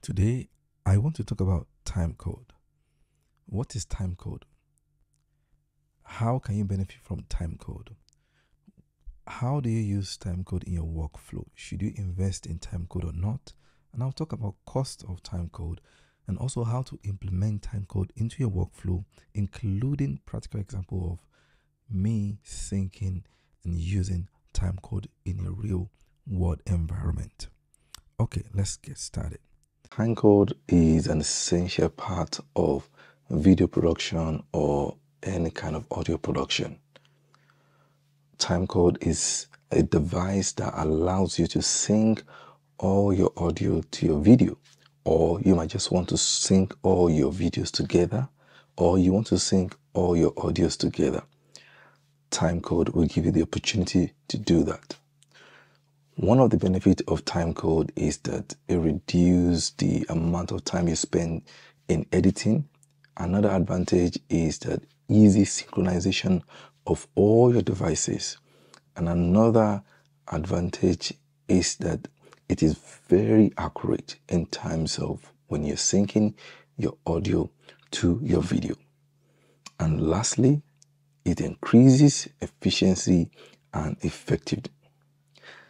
Today, I want to talk about timecode. What is timecode? How can you benefit from timecode? How do you use timecode in your workflow? Should you invest in timecode or not? And I'll talk about cost of timecode and also how to implement timecode into your workflow, including practical example of me syncing and using timecode in a real world environment. Okay, let's get started. Timecode is an essential part of video production or any kind of audio production. Timecode is a device that allows you to sync all your audio to your video, or you might just want to sync all your videos together, or you want to sync all your audios together. Timecode will give you the opportunity to do that. One of the benefits of timecode is that it reduces the amount of time you spend in editing. Another advantage is that easy synchronization of all your devices. And another advantage is that it is very accurate in terms of when you're syncing your audio to your video. And lastly, it increases efficiency and effectiveness.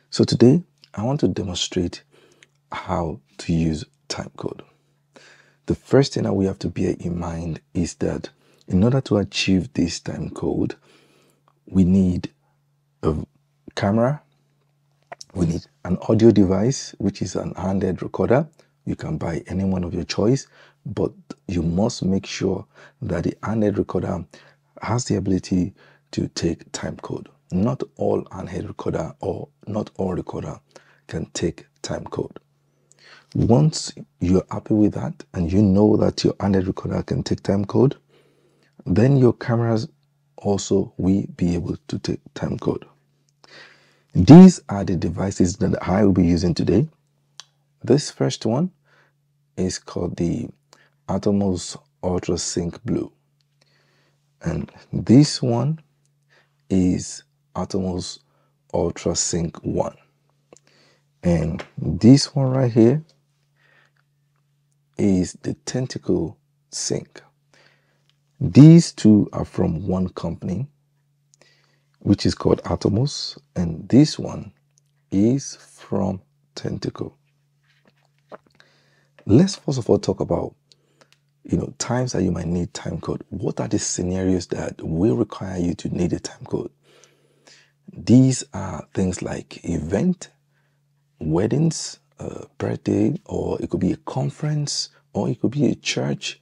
So today, I want to demonstrate how to use timecode. The first thing that we have to bear in mind is that in order to achieve this timecode, we need a camera, we need an audio device, which is an handheld recorder. You can buy any one of your choice, but you must make sure that the handheld recorder has the ability to take timecode. Not all handheld recorder or not all recorder can take timecode. Once you're happy with that and you know that your handheld recorder can take timecode, then your cameras also will be able to take timecode. These are the devices that I will be using today. This first one is called the Atomos Ultra Sync Blue. And this one is Atomos Ultra Sync 1. And this one right here is the Tentacle Sync. These two are from one company, which is called Atomos, and this one is from Tentacle. Let's first of all talk about times that you might need timecode. What are the scenarios that will require you to need a timecode? These are things like event, weddings, birthday, or it could be a conference, or it could be a church.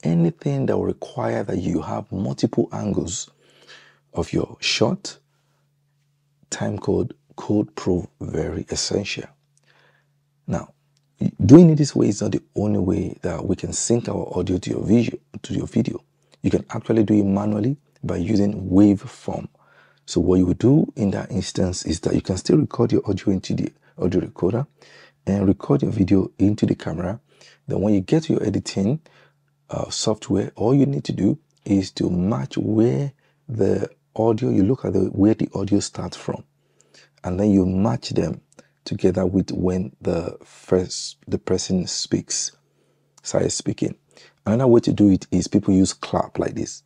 Anything that will require that you have multiple angles of your shot, timecode could prove very essential. Now, doing it this way is not the only way that we can sync our audio to your video. You can actually do it manually by using waveform. So what you would do in that instance is that you can still record your audio into the audio recorder and record your video into the camera. Then when you get to your editing software, all you need to do is to match where the audio, you look at where the audio starts from, and then you match them together with when the person starts speaking. Another way to do it is people use clap like this.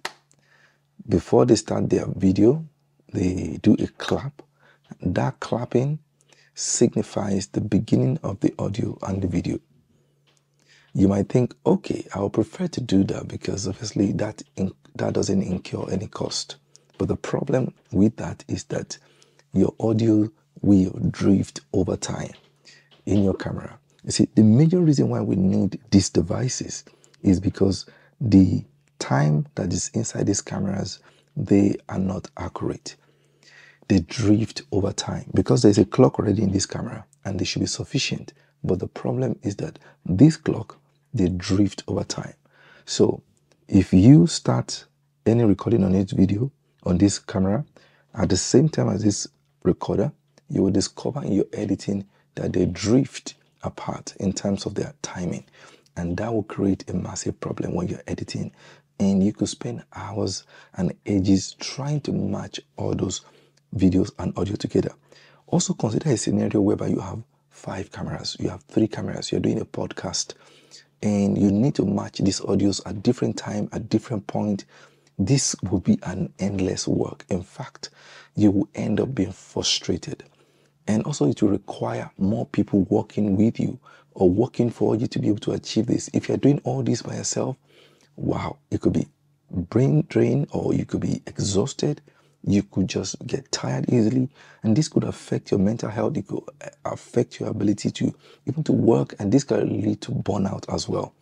Before they start their video, they do a clap. That clapping signifies the beginning of the audio and the video. You might think, okay, I would prefer to do that because obviously that doesn't incur any cost. But the problem with that is that your audio will drift over time in your camera. You see, the major reason why we need these devices is because the time that is inside these cameras, they are not accurate. They drift over time because there's a clock already in this camera and they should be sufficient. But the problem is that this clock, they drift over time. So if you start any recording on this video, on this camera, at the same time as this recorder, you will discover in your editing that they drift apart in terms of their timing. And that will create a massive problem when you're editing. And you could spend hours and ages trying to match all those videos and audio together. Also consider a scenario whereby you have 5 cameras, you have 3 cameras, you're doing a podcast, and you need to match these audios at different time, at different point, this will be an endless work. In fact, you will end up being frustrated. And also it will require more people working with you or working for you to be able to achieve this. If you're doing all this by yourself, wow, it could be brain drain, or you could be exhausted. You could just get tired easily, and this could affect your mental health. It could affect your ability to even to work, and this can lead to burnout as well.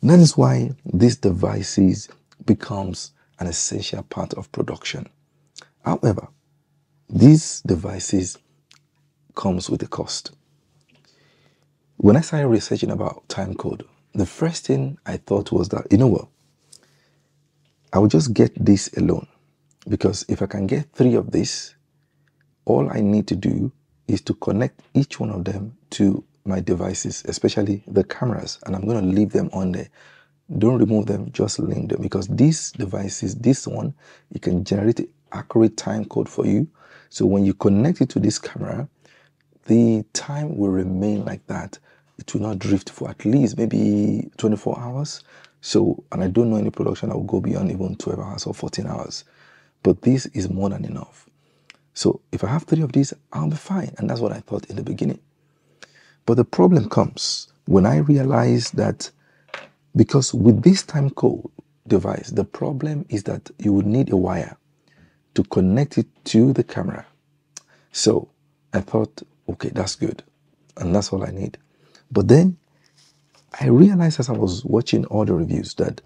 That is why these devices becomes an essential part of production. However, these devices comes with a cost. When I started researching about timecode, the first thing I thought was that, you know what, I will just get this alone, because if I can get 3 of this, all I need to do is to connect each one of them to my devices, especially the cameras, and I'm going to leave them on there. Don't remove them, just link them, because these devices, this one, it can generate an accurate time code for you. So when you connect it to this camera, the time will remain like that. It will not drift for at least maybe 24 hours. So, and I don't know any production that will go beyond even 12 hours or 14 hours. But this is more than enough. So if I have 3 of these, I'll be fine. And that's what I thought in the beginning. But the problem comes when I realized that, because with this time code device, the problem is that you would need a wire to connect it to the camera. So I thought, okay, that's good. And that's all I need. But then I realized as I was watching all the reviews that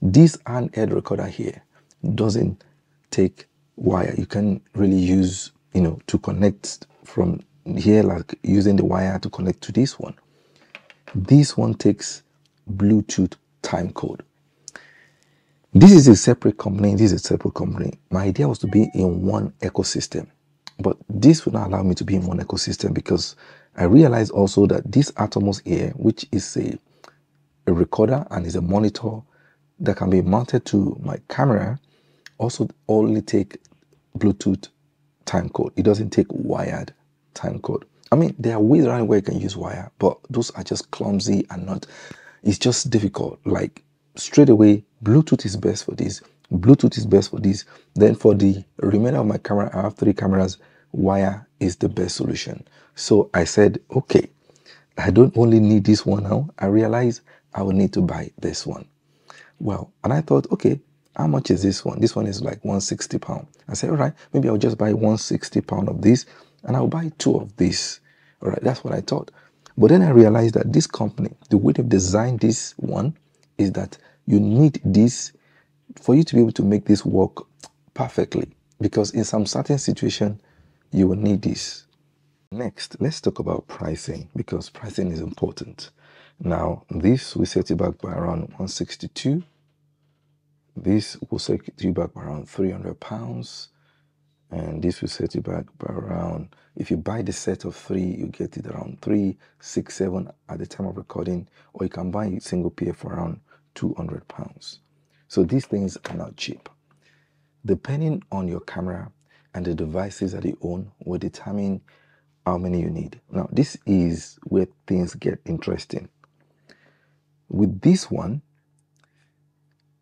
this handheld recorder here doesn't take wire. You can really use, to connect from here, like using the wire to connect to this one. This one takes Bluetooth time code. This is a separate company. This is a separate company. My idea was to be in one ecosystem, but this will not allow me to be in one ecosystem, because I realized also that this Atomos here, which is a recorder and is a monitor that can be mounted to my camera, also only take Bluetooth time code. It doesn't take wired time code. I mean, there are ways around where you can use wire, but those are just clumsy and not, it's just difficult. Like straight away, Bluetooth is best for this. Bluetooth is best for this. Then for the remainder of my camera, I have 3 cameras. Wire is the best solution. So I said, okay, I don't only need this one now. I realized I will need to buy this one. Well, and I thought, okay, how much is this one? This one is like £160. I said, all right, maybe I'll just buy £160 of this, and I'll buy 2 of this. All right, that's what I thought. But then I realized that this company, the way they've designed this one is that you need this for you to be able to make this work perfectly, because in some certain situation, you will need this. Next, let's talk about pricing, because pricing is important. Now, this will set you back by around 162. This will set you back by around £300. And this will set you back by around, if you buy the set of 3, you get it around 367 at the time of recording, or you can buy a single pair for around £200. So these things are not cheap. Depending on your camera and the devices that you own will determine how many you need. Now, this is where things get interesting. With this one,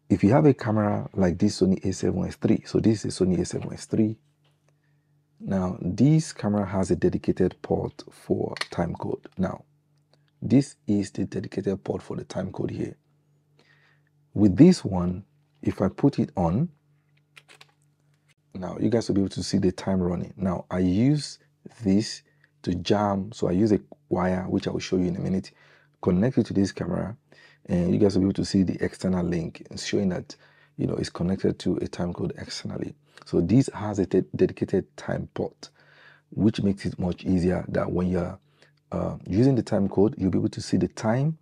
if you have a camera like this Sony a7S III, so this is Sony a7S III. Now, this camera has a dedicated port for timecode. Now, this is the dedicated port for the timecode here. With this one, if I put it on, now you guys will be able to see the time running. Now, I use this to jam, so I use a wire, which I will show you in a minute, connect it to this camera, and you guys will be able to see the external link showing that, it's connected to a timecode externally. So this has a dedicated time port, which makes it much easier that when you're using the time code, you'll be able to see the time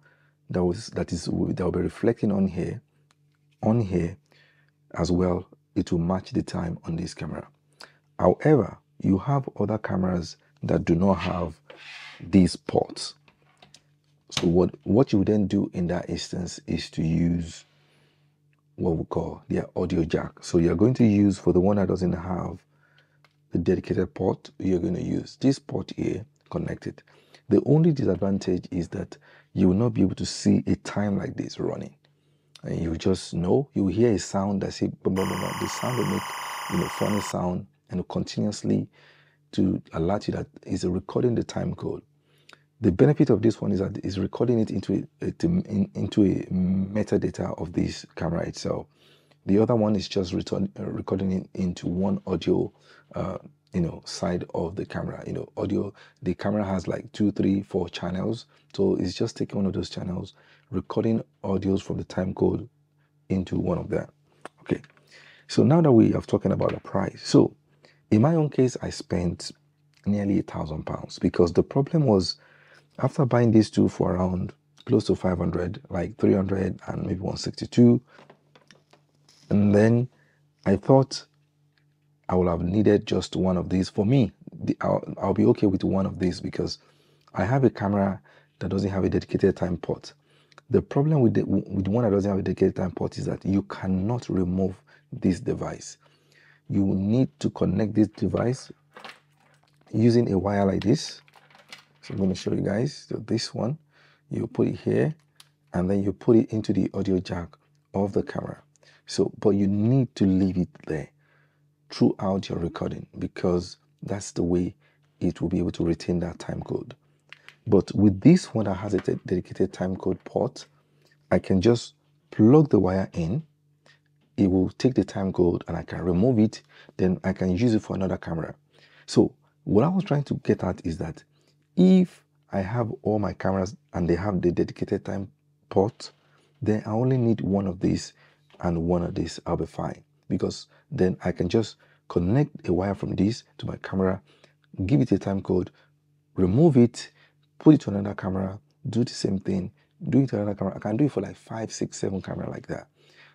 that will be reflecting on here as well. It will match the time on this camera. However, you have other cameras that do not have these ports. So what you would then do in that instance is to use what we call their audio jack. So you're going to use, for the one that doesn't have the dedicated port, you're going to use this port here connected. The only disadvantage is that you will not be able to see a time like this running. And you just know, you will hear a sound that say boom, boom, boom, boom. The sound will make, funny sound and continuously to alert you that it's recording the time code. The benefit of this one is that it's recording it into a metadata of this camera itself. The other one is just recording it into one audio, side of the camera. Audio. The camera has like 2, 3, 4 channels, so it's just taking one of those channels, recording audios from the time code into one of them. Okay. So now that we have talking about the price, so in my own case, I spent nearly £1,000 because the problem was after buying these two for around close to 500, like 300 and maybe 162, and then I thought I would have needed just one of these. For me, I'll be okay with one of these because I have a camera that doesn't have a dedicated time port. The problem with the one that doesn't have a dedicated time port is that you cannot remove this device. You will need to connect this device using a wire like this. So I'm going to show you guys. So this one, you put it here and then you put it into the audio jack of the camera. So, but you need to leave it there throughout your recording because that's the way it will be able to retain that time code. But with this one that has a dedicated time code port, I can just plug the wire in. It will take the time code and I can remove it. Then I can use it for another camera. So what I was trying to get at is that if I have all my cameras and they have the dedicated time port, then I only need one of these and one of these. I'll be fine because then I can just connect a wire from this to my camera, give it a time code, remove it, put it to another camera, do the same thing, do it to another camera. I can do it for like 5, 6, 7 cameras like that.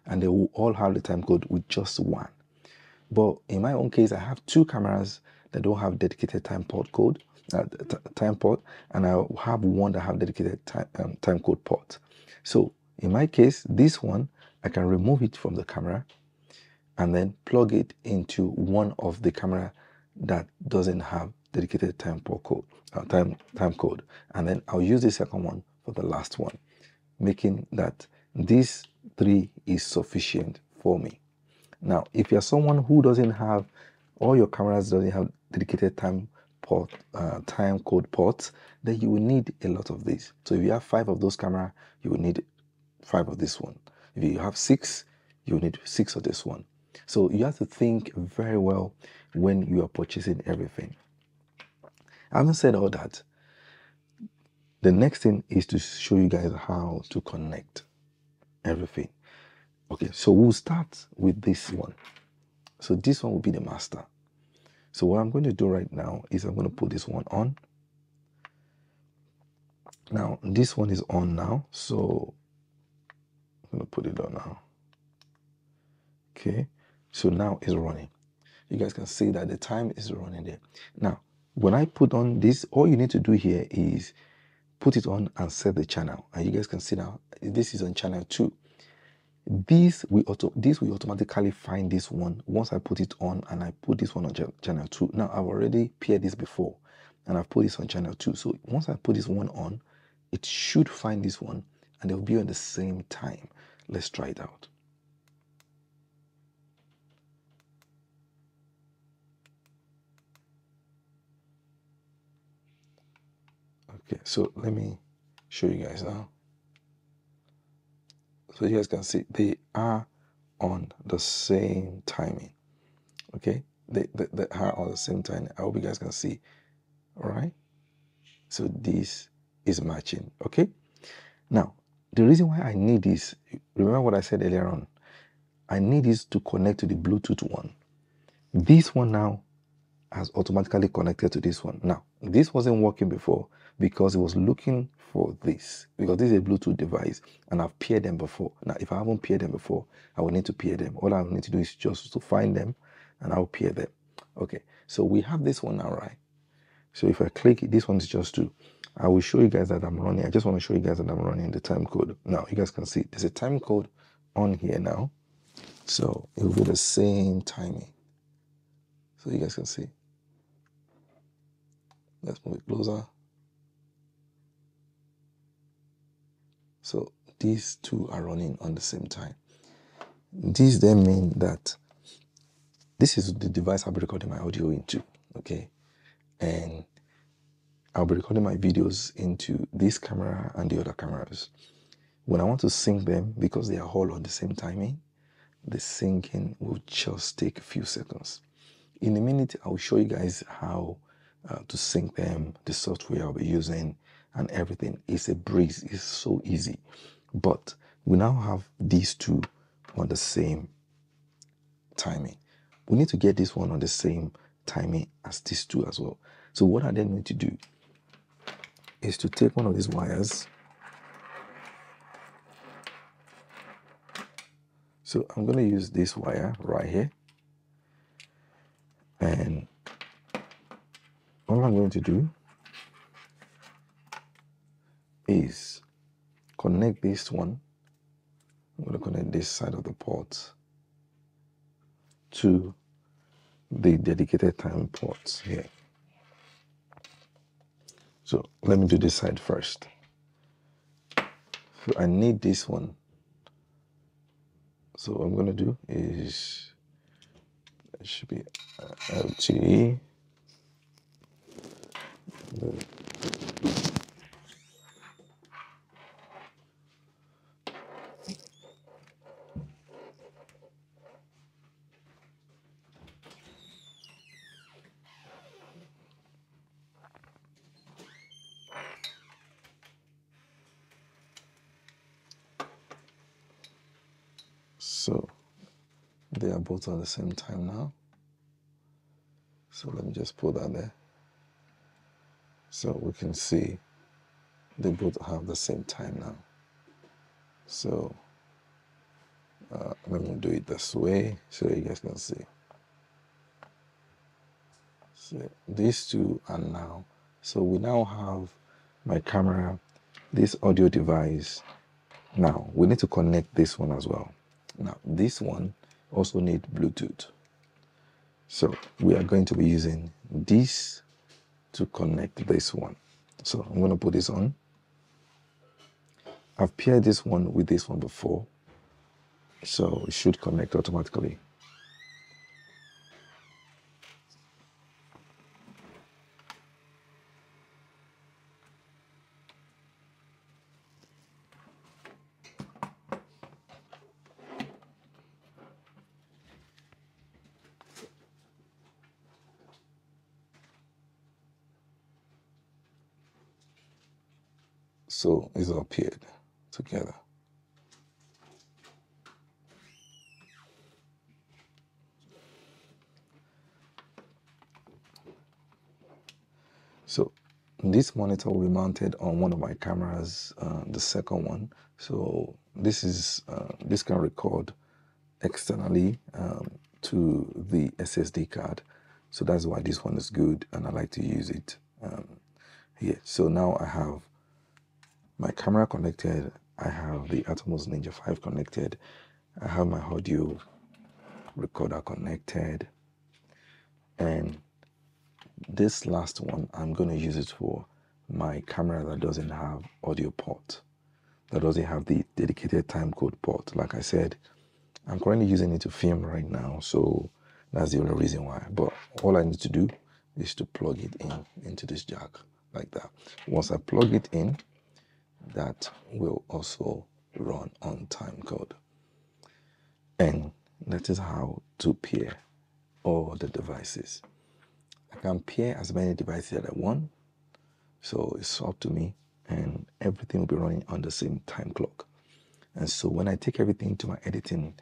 And they will all have the time code with just one. But in my own case, I have 2 cameras that don't have dedicated time port code, time port, and I have one that have dedicated time code port. So in my case, this one, I can remove it from the camera and then plug it into one of the camera that doesn't have dedicated time port code, time code, and then I'll use the second one for the last one, making that this 3 is sufficient for me. Now, if you're someone who doesn't have, all your cameras doesn't have dedicated time code ports, then you will need a lot of these. So if you have 5 of those cameras, you will need 5 of this one. If you have 6, you will need 6 of this one. So you have to think very well when you are purchasing everything. Having said all that, the next thing is to show you guys how to connect everything. Okay, so we'll start with this one. So this one will be the master. So what I'm going to do right now is I'm going to put this one on. Now, this one is on now. So I'm going to put it on now. Okay, so now it's running. You guys can see that the time is running there. Now, when I put on this, all you need to do here is put it on and set the channel. And you guys can see now, this is on channel 2. This will automatically find this one once I put it on and I put this one on channel 2. Now I've already paired this before and I've put this on channel 2. So once I put this one on, it should find this one and they'll be on the same time. Let's try it out. Okay, so let me show you guys now. So you guys can see they are on the same timing. Okay, they are on the same time. I hope you guys can see. All right, so this is matching. Okay, now the reason why I need this, remember what I said earlier on, I need this to connect to the Bluetooth one. This one now has automatically connected to this one. Now this wasn't working before because it was looking for this, because this is a Bluetooth device and I've paired them before. Now if I haven't paired them before, I will need to pair them. All I will need to do is just to find them and I'll pair them. Okay, so we have this one now, right? So if I click it, this one is just 2. I will show you guys that I'm running. I just want to show you guys that I'm running the time code. Now you guys can see there's a time code on here now. So it will be the same timing. So you guys can see. Let's move it closer. So these two are running on the same time. These then mean that this is the device I'll be recording my audio into, okay? And I'll be recording my videos into this camera and the other cameras. When I want to sync them, because they are all on the same timing, the syncing will just take a few seconds. In a minute, I'll show you guys how to sync them, the software I'll be using, and everything. It's a breeze. It's so easy. But we now have these two on the same timing. We need to get this one on the same timing as these two as well. So what I then need to do is to take one of these wires. So I'm going to use this wire right here. And all I'm going to do is connect this one. I'm going to connect this side of the port to the dedicated time ports here. So let me do this side first. So I need this one. So what I'm going to do is, it should be LTE. So they are both on the same time now. So let me just put that there. So we can see they both have the same time now. So let me do it this way so you guys can see. So these two are now. So we now have my camera, this audio device. Now we need to connect this one as well. Now this one also needs Bluetooth. So we are going to be using this to connect this one. So I'm going to put this on. I've paired this one with this one before, so it should connect automatically. So it's all paired together. So this monitor will be mounted on one of my cameras, the second one. So this can record externally to the SSD card. So that's why this one is good, and I like to use it here. So now I have my camera connected. I have the Atomos Ninja 5 connected. I have my audio recorder connected, and this last one, I'm going to use it for my camera that doesn't have audio port, that doesn't have the dedicated timecode port. Like I said, I'm currently using it to film right now, so that's the only reason why. But all I need to do is to plug it into this jack like that. Once I plug it in, that will also run on timecode. And that is how to pair all the devices. I can pair as many devices that I want, so it's up to me, and everything will be running on the same time clock. And so when I take everything to my editing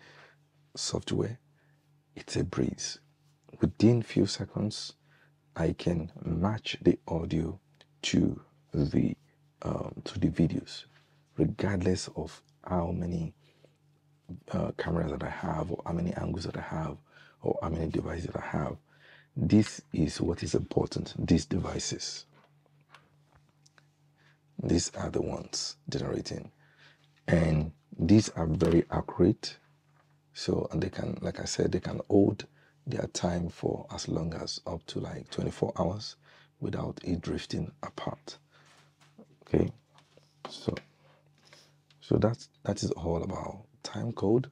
software, it's a breeze. Within few seconds, I can match the audio to the videos, regardless of how many cameras that I have, or how many angles that I have, or how many devices that I have. This is what is important. These devices, these are the ones generating, and these are very accurate. So, and they can, like I said, they can hold their time for as long as up to like 24 hours without it drifting apart. Okay, So that is all about timecode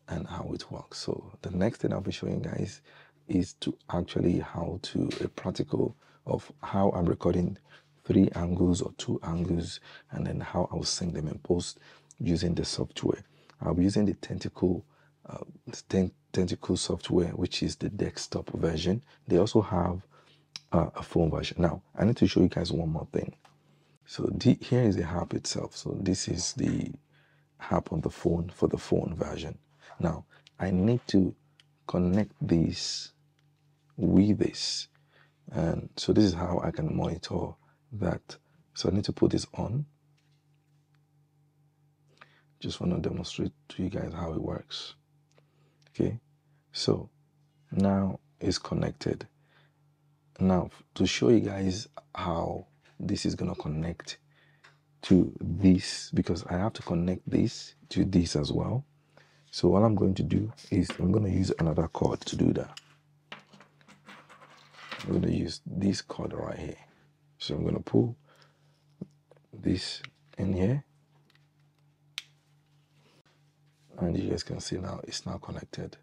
and how it works. So the next thing I'll be showing you guys is to actually how to a practical of how I'm recording 3 angles or 2 angles, and then how I'll sync them in post using the software. I'll be using the Tentacle software, which is the desktop version. They also have a phone version. Now I need to show you guys one more thing. So here is the app itself. So this is the app on the phone for the phone version. Now I need to connect this with this, and so this is how I can monitor that. So I need to put this on. Just want to demonstrate to you guys how it works. Okay, so now it's connected. Now to show you guys how this is going to connect to this, because I have to connect this to this as well. So what I'm going to do is I'm going to use another cord to do that. I'm going to use this cord right here. So I'm going to pull this in here, and you guys can see now it's now connected.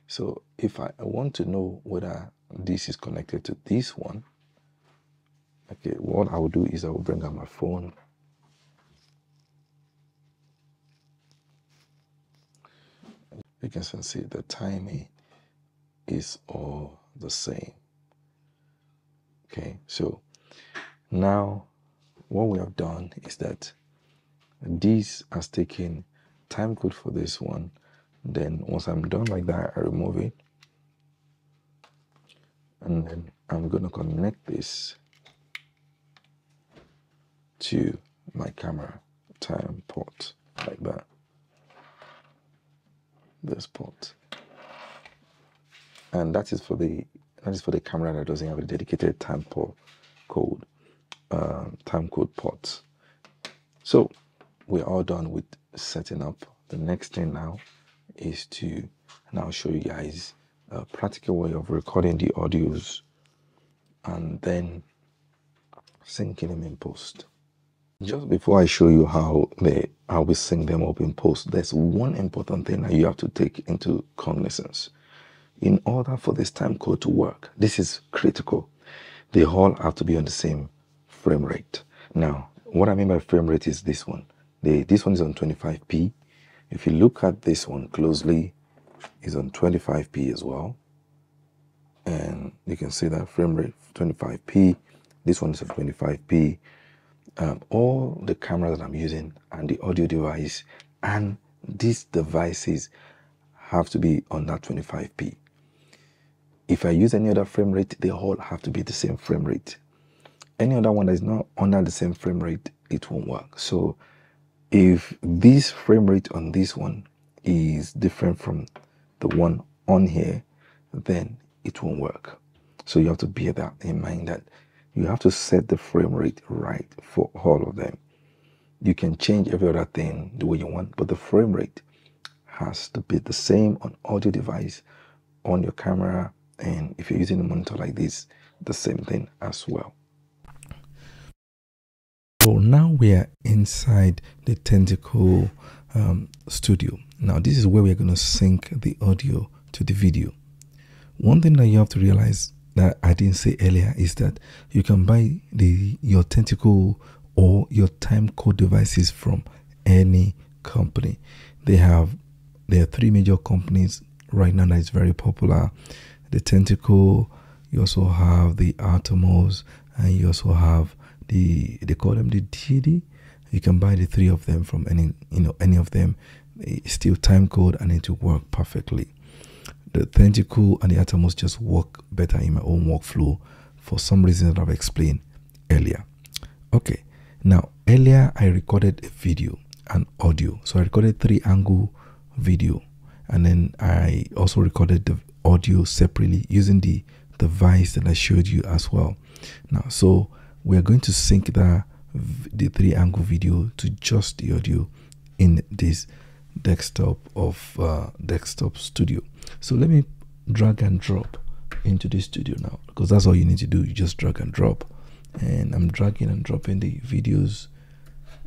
So if I want to know whether this is connected to this one, okay, what I will do is I will bring out my phone. You can see the timing is all the same. Okay, so now what we have done is that this has taken time code for this one. Then once I'm done like that, I remove it, and then I'm going to connect this to my camera time port like that. This port, and that is for the camera that doesn't have a dedicated time code port. So we're all done with setting up. The next thing now is to now show you guys a practical way of recording the audios and then syncing them in post. Just before I show you how we sync them up in post, there's one important thing that you have to take into cognizance. In order for this time code to work, this is critical. They all have to be on the same frame rate. Now, what I mean by frame rate is this one. This one is on 25p. If you look at this one closely, it's on 25p as well. And you can see that frame rate 25p. This one is on 25p. All the cameras that I'm using and the audio device and these devices have to be on that 25p. If I use any other frame rate, they all have to be the same frame rate. Any other one that is not under the same frame rate, it won't work. So if this frame rate on this one is different from the one on here, then it won't work. So you have to bear that in mind, that you have to set the frame rate right for all of them. You can change every other thing the way you want, but the frame rate has to be the same on audio device, on your camera, and if you're using a monitor like this, the same thing as well. So now we are inside the Tentacle studio. Now this is where we're going to sync the audio to the video. One thing that you have to realize that I didn't say earlier is that you can buy your Tentacle or your timecode devices from any company. There are 3 major companies right now that is very popular. The Tentacle, you also have the Atomos, and you also have they call them the DD. You can buy the 3 of them from any of them. It's still timecode and it will work perfectly. The Tentacle and the Atomos just work better in my own workflow for some reason that I've explained earlier. Okay, now earlier I recorded a video and audio. So I recorded 3-angle video, and then I also recorded the audio separately using the device that I showed you as well. Now, so we're going to sync the 3-angle video to just the audio in this desktop studio. So let me drag and drop into this studio now, because that's all you need to do. You just drag and drop, and I'm dragging and dropping the videos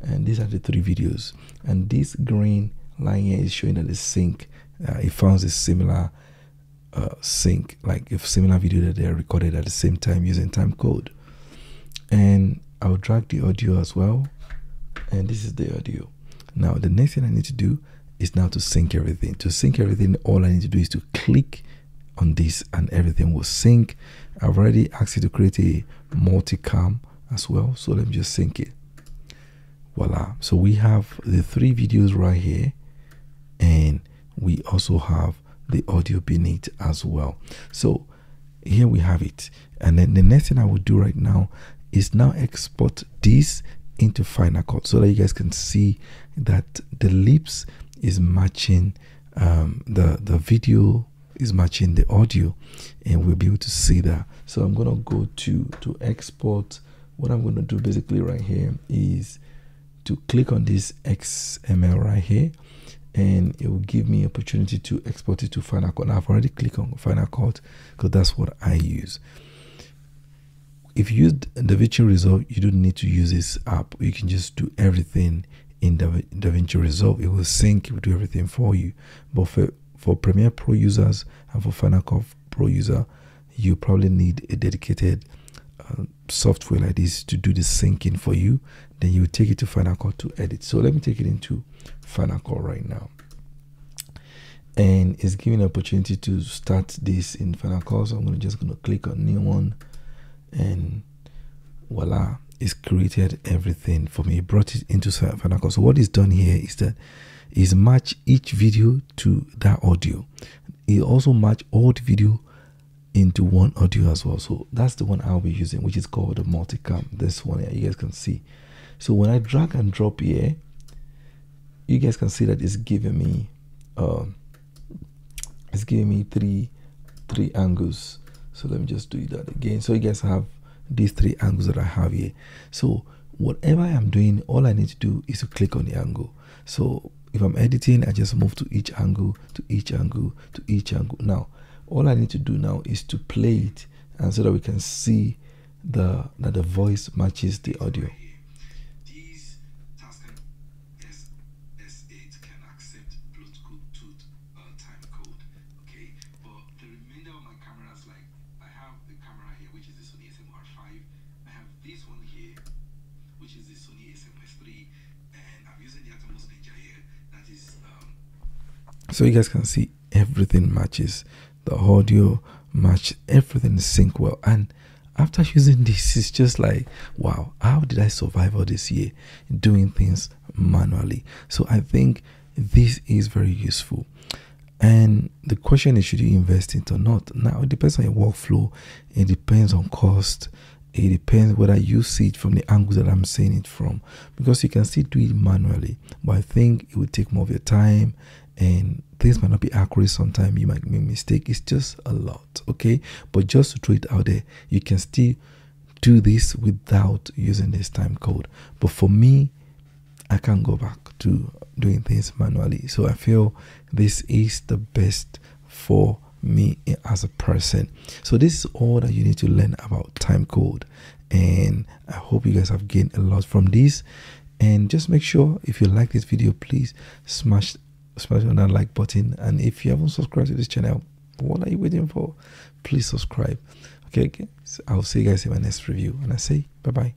and these are the 3 videos, and this green line here is showing that the sync, it found a similar sync, like a similar video that they are recorded at the same time using timecode. And I'll drag the audio as well, and this is the audio. Now the next thing I need to do is now to sync everything. To sync everything, all I need to do is to click on this and everything will sync. I've already asked you to create a multicam as well, so let me just sync it. Voila. So we have the 3 videos right here, and we also have the audio beneath as well. So here we have it, and then the next thing I will do right now is now export this into Final Cut so that you guys can see that the lips is matching the video is matching the audio, and we'll be able to see that. So I'm gonna go to export. What I'm going to do basically right here is to click on this XML right here, and it will give me opportunity to export it to Final Cut. Now I've already clicked on Final Cut because that's what I use. If you use DaVinci Resolve, you don't need to use this app. You can just do everything in DaVinci Resolve. It will sync, it will do everything for you. But for Premiere Pro users and for Final Cut Pro user, you probably need a dedicated software like this to do the syncing for you. Then you take it to Final Cut to edit. So let me take it into Final Cut right now, and it's giving an opportunity to start this in Final Cut. So I'm just going to click on new one, and voila, it's created everything for me. It brought it into Final Cut. So what is done here is that is match each video to that audio. It also match all the video into one audio as well. So that's the one I'll be using, which is called the multicam. This one here, you guys can see. So when I drag and drop here, you guys can see that it's giving me three angles. So let me just do that again. So you guys have these 3 angles that I have here. So whatever I'm doing, all I need to do is to click on the angle. So if I'm editing, I just move to each angle, to each angle, to each angle. Now all I need to do now is to play it, and so that we can see that the voice matches the audio. These Tascam S8 can accept Bluetooth time code, okay? But the remainder of my cameras, like I have the camera here, which is the Sony a7R5. I have this one here, which is the Sony a7S3, and I'm using the Atomos Ninja here. That is so you guys can see everything matches. The audio match, everything is sync well. And after using this, it's just like, wow, how did I survive all this year doing things manually? So I think this is very useful. And the question is, should you invest in it or not? Now it depends on your workflow, it depends on cost, it depends whether you see it from the angle that I'm seeing it from, because you can still do it manually, but I think it will take more of your time, and things might not be accurate. Sometimes you might make a mistake. It's just a lot, okay? But just to throw it out there, you can still do this without using this time code. But for me, I can't go back to doing things manually. So I feel this is the best for me as a person. So this is all that you need to learn about timecode, and I hope you guys have gained a lot from this. And just make sure, if you like this video, please smash on that like button, and if you haven't subscribed to this channel, what are you waiting for? Please subscribe. Okay, so I'll see you guys in my next review, and I say bye bye.